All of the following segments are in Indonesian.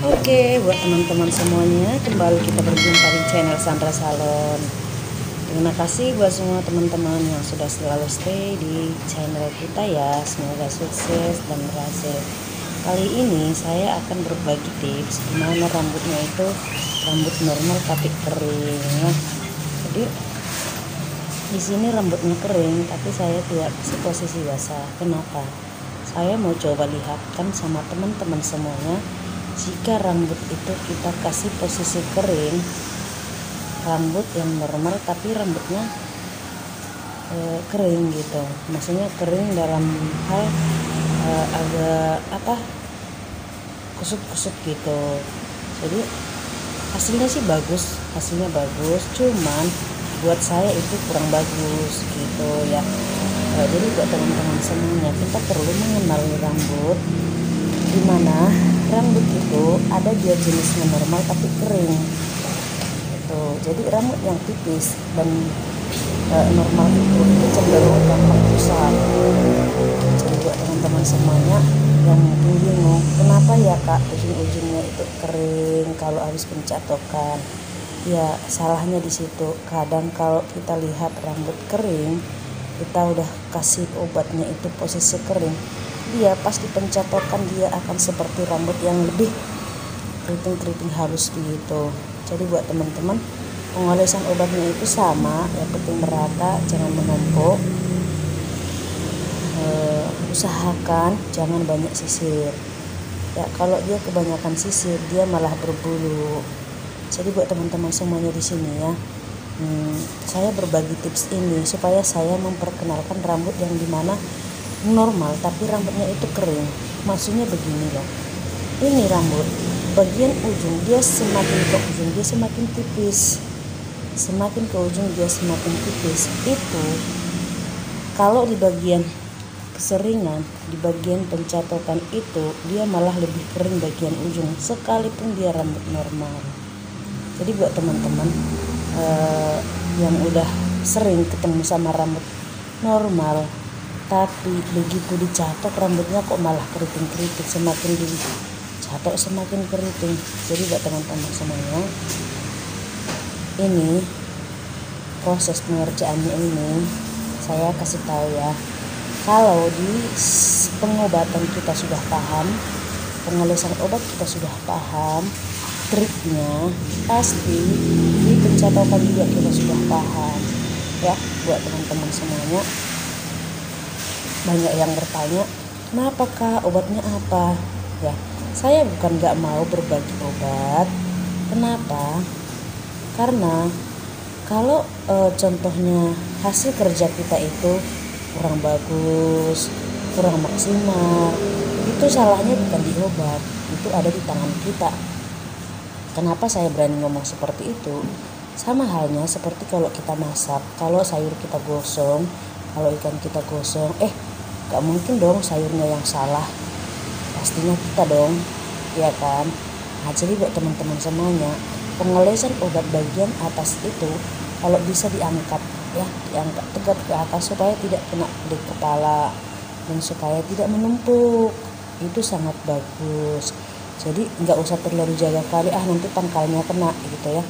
Oke, buat teman-teman semuanya, kembali kita berjumpa di channel Sandra Salon. Terima kasih buat semua teman-teman yang sudah selalu stay di channel kita ya. Semoga sukses dan berhasil. Kali ini saya akan berbagi tips gimana rambutnya itu rambut normal tapi kering ya. Jadi di sini rambutnya kering tapi saya tidak kasih posisi basah. Kenapa? Saya mau coba lihatkan sama teman-teman semuanya, jika rambut itu kita kasih posisi kering, rambut yang normal tapi rambutnya kering gitu, maksudnya kering dalam hal agak kusut-kusut gitu. Jadi hasilnya sih bagus, cuman buat saya itu kurang bagus gitu ya. Jadi buat teman-teman semuanya, kita perlu mengenali rambut, dimana rambut itu ada dia jenisnya normal tapi kering gitu. Jadi rambut yang tipis dan normal itu cenderung gampang kusam. Jadi buat teman-teman semuanya yang mungkin bingung, kenapa ya kak ujung-ujungnya itu kering kalau habis pencatokan? Ya salahnya di situ. Kadang kalau kita lihat rambut kering, kita udah kasih obatnya itu posisi kering, dia pas dipencatokan dia akan seperti rambut yang lebih keriting-keriting halus begitu. Jadi buat teman-teman, pengolesan obatnya itu sama, yang penting merata, jangan menumpuk. Usahakan jangan banyak sisir ya, kalau dia kebanyakan sisir dia malah berbulu. Jadi buat teman-teman semuanya di sini ya, saya berbagi tips ini supaya saya memperkenalkan rambut yang dimana normal tapi rambutnya itu kering. Maksudnya begini loh, ini rambut bagian ujung dia semakin ke ujung dia semakin tipis, semakin ke ujung dia semakin tipis. Itu kalau di bagian keseringan, di bagian pencatokan itu dia malah lebih kering bagian ujung sekalipun dia rambut normal. Jadi buat teman-teman yang udah sering ketemu sama rambut normal tapi begitu dicatok rambutnya kok malah keriting-keriting, semakin dicatok semakin keriting. Jadi buat teman-teman semuanya, ini proses pengerjaannya ini saya kasih tahu ya. Kalau di pengobatan kita sudah paham, pengolesan obat kita sudah paham triknya, pasti di pencatokan juga kita sudah paham ya. Buat teman-teman semuanya, banyak yang bertanya, kenapa kak, obatnya apa ya? Saya bukan gak mau berbagi obat. Kenapa? Karena kalau contohnya hasil kerja kita itu kurang bagus, kurang maksimal, itu salahnya bukan di obat, itu ada di tangan kita. Kenapa saya berani ngomong seperti itu? Sama halnya seperti kalau kita masak, kalau sayur kita gosong, kalau ikan kita gosong, gak mungkin dong sayurnya yang salah, pastinya kita dong, ya kan? Nah jadi buat teman-teman semuanya, pengolesan obat bagian atas itu kalau bisa diangkat ya, diangkat tegap ke atas supaya tidak kena di kepala dan supaya tidak menumpuk, itu sangat bagus. Jadi nggak usah terlalu jaga kali, nanti pangkalnya kena gitu ya.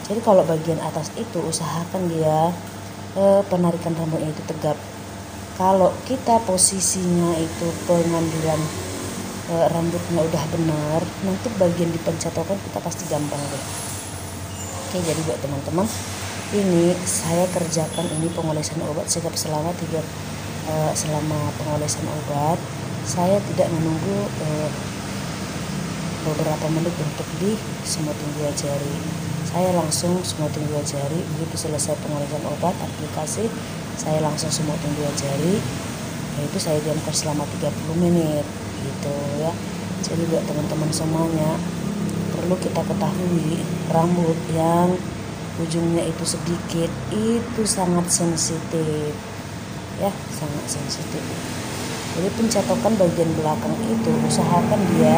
Jadi kalau bagian atas itu usahakan dia penarikan rambutnya itu tegap. Kalau kita posisinya itu pengambilan rambutnya udah benar, nanti bagian di pencatokan kita pasti gampang deh. Oke, jadi buat teman-teman, ini saya kerjakan ini pengolesan obat selama pengolesan obat. Saya tidak menunggu beberapa menit untuk di semutin 2 jari. Saya langsung semutin 2 jari. Begitu selesai pengolesan obat aplikasi, saya langsung semutin 2 jari. Yaitu saya diamkan selama 30 menit gitu ya. Jadi buat teman-teman semuanya, perlu kita ketahui rambut yang ujungnya itu sedikit itu sangat sensitif ya, sangat sensitif. Jadi pencatokan bagian belakang itu usahakan dia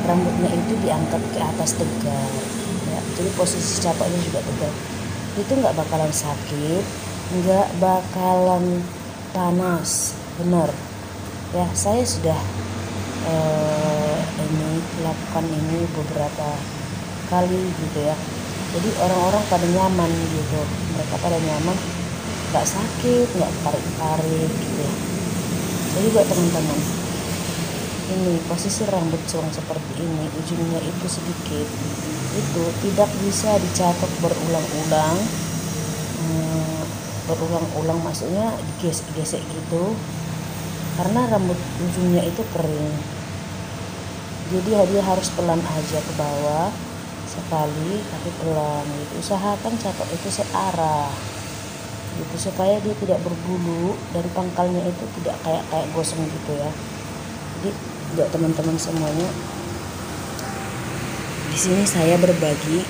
rambutnya itu diangkat ke atas tegak ya. Jadi posisi catoknya juga tegak, itu nggak bakalan sakit, nggak bakalan panas, benar ya. Saya sudah ini lakukan ini beberapa kali gitu ya. Jadi orang-orang pada nyaman gitu, mereka pada nyaman, nggak sakit, nggak tarik-tarik gitu ya. Jadi buat teman-teman, ini posisi rambut cuang seperti ini, ujungnya itu sedikit, itu tidak bisa dicatok berulang-ulang, maksudnya digesek-gesek gitu, karena rambut ujungnya itu kering. Jadi dia harus pelan aja ke bawah sekali, tapi pelan gitu. Usahakan catok itu searah gitu, supaya dia tidak berbulu, dari pangkalnya itu tidak kayak gosong gitu ya. Jadi buat teman-teman semuanya, di sini saya berbagi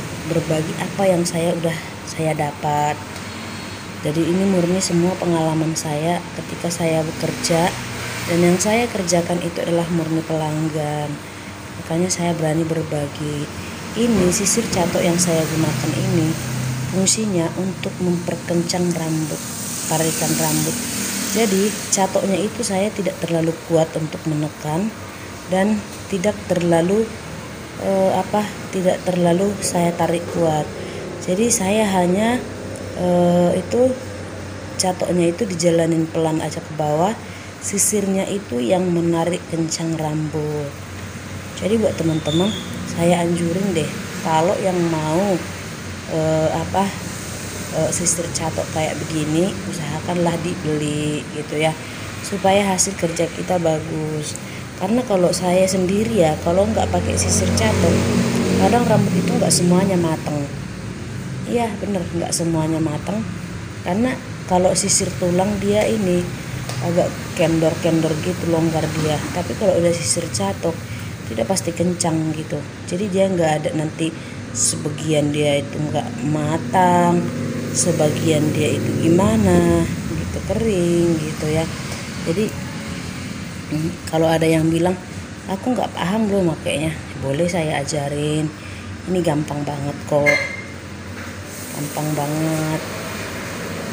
apa yang saya dapat. Jadi ini murni semua pengalaman saya ketika saya bekerja, dan yang saya kerjakan itu adalah murni pelanggan. Makanya saya berani berbagi. Ini sisir catok yang saya gunakan ini fungsinya untuk memperkencang rambut, tarikan rambut. Jadi catoknya itu saya tidak terlalu kuat untuk menekan, dan tidak terlalu saya tarik kuat. Jadi saya hanya itu catoknya itu dijalanin pelan aja ke bawah, sisirnya itu yang menarik kencang rambut. Jadi buat teman-teman, saya anjurin deh, kalau yang mau sisir catok kayak begini, usahakanlah dibeli gitu ya, supaya hasil kerja kita bagus. Karena kalau saya sendiri ya, kalau nggak pakai sisir catok, kadang rambut itu nggak semuanya matang. Iya bener, nggak semuanya matang, karena kalau sisir tulang dia ini agak kendor-kendor gitu, longgar dia. Tapi kalau udah sisir catok, tidak pasti kencang gitu. Jadi dia nggak ada nanti sebagian dia itu nggak matang, sebagian dia itu gimana gitu, kering gitu ya. Jadi kalau ada yang bilang aku nggak paham loh makainya, boleh saya ajarin. Ini gampang banget kok, gampang banget.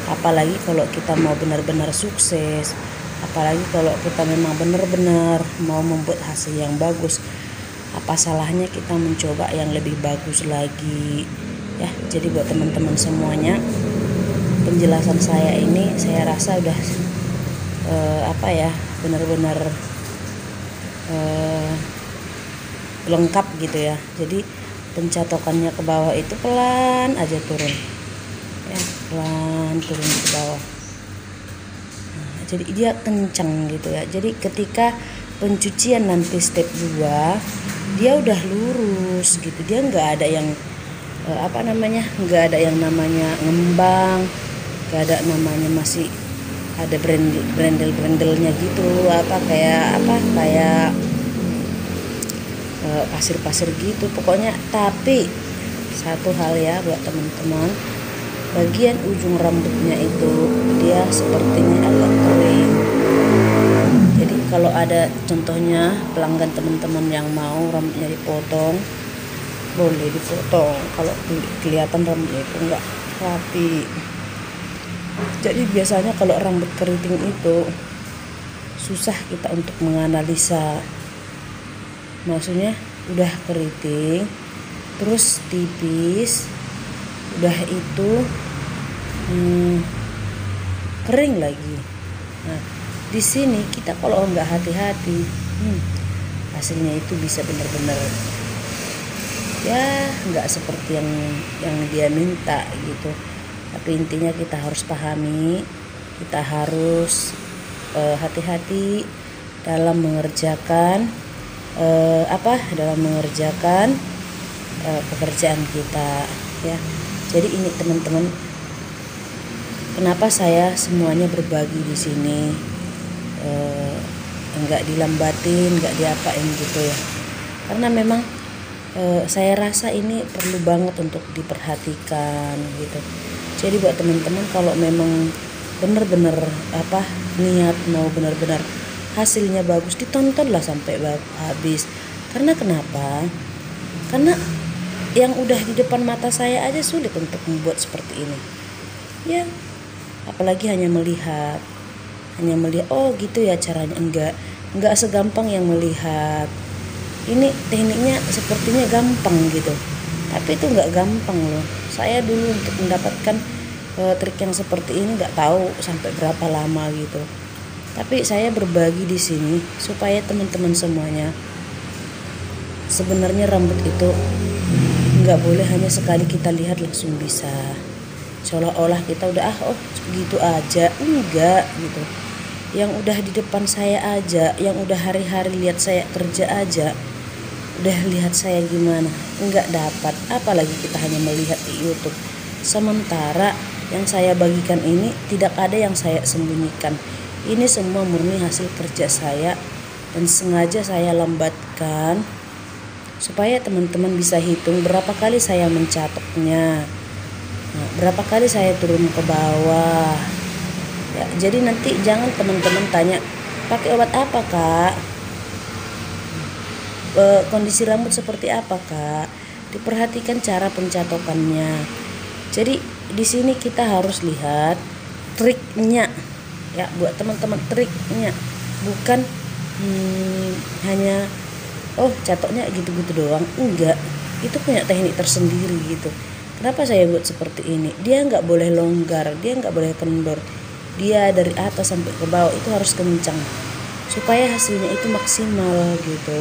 Apalagi kalau kita mau benar-benar sukses, apalagi kalau kita memang benar-benar mau membuat hasil yang bagus, apa salahnya kita mencoba yang lebih bagus lagi ya. Jadi buat teman-teman semuanya, penjelasan saya ini saya rasa udah benar-benar lengkap gitu ya. Jadi pencatokannya ke bawah itu pelan aja turun ya, pelan turun ke bawah. Nah, jadi dia kencang gitu ya. Jadi ketika pencucian nanti step 2, dia udah lurus gitu, dia nggak ada yang nggak ada yang namanya ngembang, nggak ada namanya masih ada brendel-brendelnya gitu, kayak pasir-pasir gitu pokoknya. Tapi satu hal ya buat teman-teman, bagian ujung rambutnya itu dia sepertinya agak kering. Jadi kalau ada contohnya pelanggan teman-teman yang mau rambutnya dipotong, boleh dipotong kalau kelihatan rambutnya itu enggak rapi. Jadi biasanya kalau rambut keriting itu susah kita untuk menganalisa. Maksudnya udah keriting terus tipis, udah itu kering lagi. Nah, di sini kita kalau nggak hati-hati, hasilnya itu bisa benar-benar ya nggak seperti yang dia minta gitu. Tapi intinya kita harus pahami, kita harus hati-hati dalam mengerjakan pekerjaan kita ya. Jadi ini teman-teman, kenapa saya semuanya berbagi di sini, enggak dilambatin, enggak diapain gitu ya. Karena memang saya rasa ini perlu banget untuk diperhatikan gitu. Jadi buat teman-teman, kalau memang benar-benar niat mau benar-benar hasilnya bagus, ditontonlah sampai habis. Karena kenapa? Karena yang udah di depan mata saya aja sulit untuk membuat seperti ini ya, apalagi hanya melihat oh gitu ya caranya. Enggak, nggak segampang yang melihat. Ini tekniknya sepertinya gampang gitu, tapi itu nggak gampang loh. Saya dulu untuk mendapatkan trik yang seperti ini nggak tahu sampai berapa lama gitu. Tapi saya berbagi di sini supaya teman-teman semuanya, sebenarnya rambut itu nggak boleh hanya sekali kita lihat langsung bisa. Seolah-olah kita udah gitu aja, enggak gitu. Yang udah di depan saya aja, yang udah hari-hari lihat saya kerja aja, udah lihat saya gimana, enggak dapat. Apalagi kita hanya melihat di YouTube. Sementara yang saya bagikan ini tidak ada yang saya sembunyikan. Ini semua murni hasil kerja saya dan sengaja saya lambatkan supaya teman-teman bisa hitung berapa kali saya mencatoknya, berapa kali saya turun ke bawah. Ya, jadi nanti jangan teman-teman tanya pakai obat apa kak, kondisi rambut seperti apa kak. Diperhatikan cara pencatokannya. Jadi di sini kita harus lihat triknya ya, buat teman-teman, triknya bukan hanya catoknya gitu-gitu doang, enggak. Itu punya teknik tersendiri gitu. Kenapa saya buat seperti ini? Dia nggak boleh longgar, dia nggak boleh kendor, dia dari atas sampai ke bawah itu harus kencang supaya hasilnya itu maksimal gitu.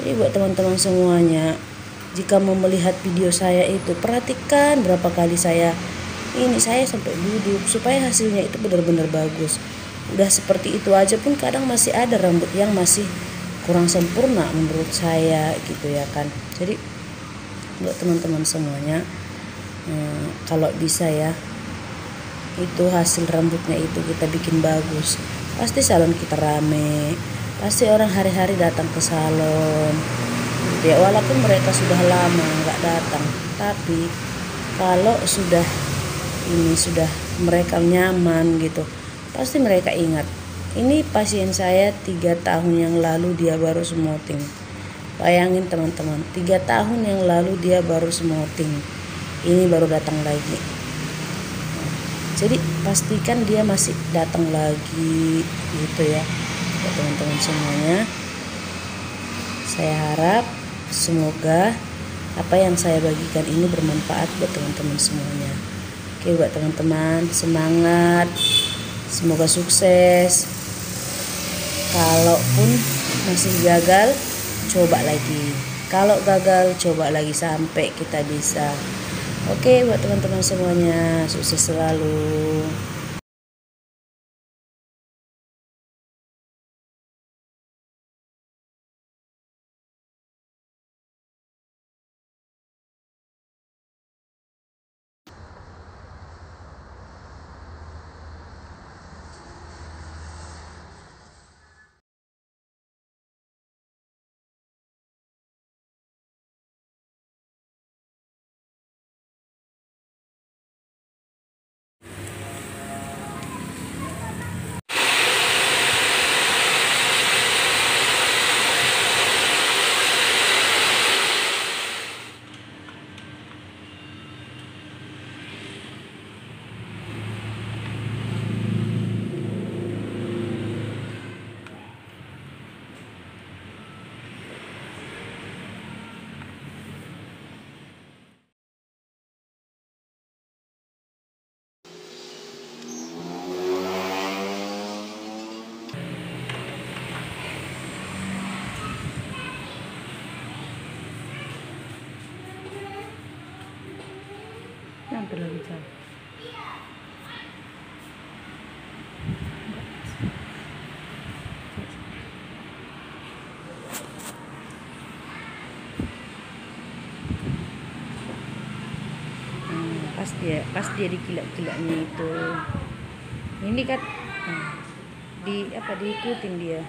Jadi buat teman-teman semuanya, jika mau melihat video saya itu perhatikan berapa kali saya sampai duduk supaya hasilnya itu benar-benar bagus. Udah seperti itu aja pun kadang masih ada rambut yang masih kurang sempurna menurut saya gitu ya kan. Jadi buat teman-teman semuanya, kalau bisa ya, itu hasil rambutnya itu kita bikin bagus, pasti salon kita rame, pasti orang hari-hari datang ke salon ya, walaupun mereka sudah lama nggak datang. Tapi kalau sudah mereka nyaman gitu, pasti mereka ingat. Ini pasien saya 3 tahun yang lalu dia baru smoothing. Bayangin teman-teman, 3 tahun yang lalu dia baru smoothing, ini baru datang lagi. Jadi pastikan dia masih datang lagi gitu ya. Buat teman-teman semuanya, saya harap semoga apa yang saya bagikan ini bermanfaat buat teman-teman semuanya. Oke, buat teman-teman, semangat, semoga sukses. Kalaupun masih gagal, coba lagi. Kalau gagal, coba lagi sampai kita bisa. Oke, buat teman-teman semuanya, sukses selalu. Yang terlalu jauh. Pas dia dikilak-kilaknya itu, ini kan diikutin dia.